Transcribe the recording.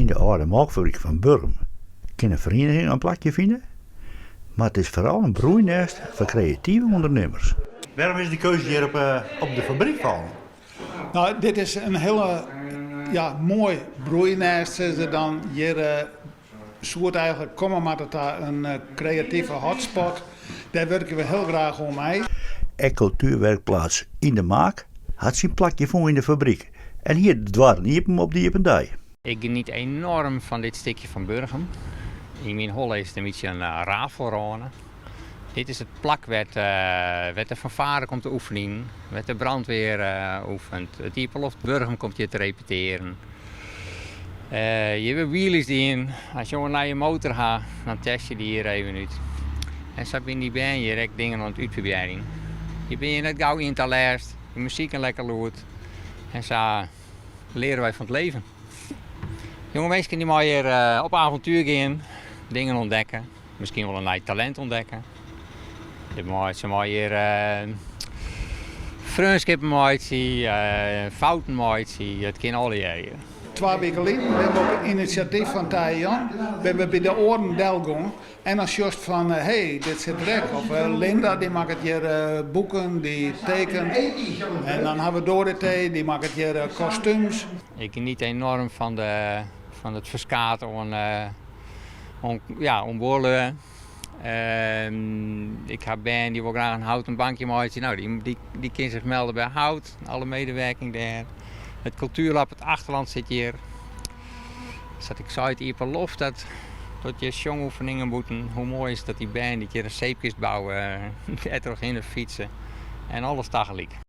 In de oude melkfabriek van Burgum kan een vereniging een plakje vinden, maar het is vooral een broeinest voor creatieve ondernemers. Waarom is die keuze hier op de fabriek gevallen? Nou, dit is een hele mooi broeinest. Ze dan hier soort eigenlijk komen maar dat daar een creatieve hotspot. Daar werken we heel graag om mee. En cultuurwerkplaats In de Maak had zijn plakje voor in de fabriek. En hier dwarren Iepen op de Iependij. Ik geniet enorm van dit stukje van Burgum. In mijn holle is het een beetje een rafelrone. Dit is het plak waar de fanfare komt te oefenen, waar de brandweer oefent. Het Iepenloft Burgum komt hier te repeteren. Je hebt wheelies in. Als je naar je motor gaat, dan test je die hier even uit. En zo ben je hier dingen aan het uitproberen. Je bent net gauw in het eerst, de muziek is lekker luid. En zo leren wij van het leven. Jonge mensen die maar hier op avontuur gaan, dingen ontdekken. Misschien wel een nieuw talent ontdekken. Ze maar hier vriendschappen maken, fouten maken, het kan alle jaren. 2 weken geleden hebben we op het initiatief van Tajan, we hebben bij de Oren Delgong en als juist van dit zit rek. Of Linda die maakt het hier boeken, die tekent. En dan hebben we Dorothee, die maakt het hier kostuums. Ik geniet enorm van het verskaten om bollen. Ik heb Ben die wil graag een houten bankje maken. Nou, die kan zich melden bij Hout, alle medewerking daar. Het cultuurlab, het achterland zit hier. Dus ik zou het hier lof dat je jongoefeningen moeten. Hoe mooi is dat die band die keer een zeepkist bouwen, er toch in fietsen en alles tegelijk.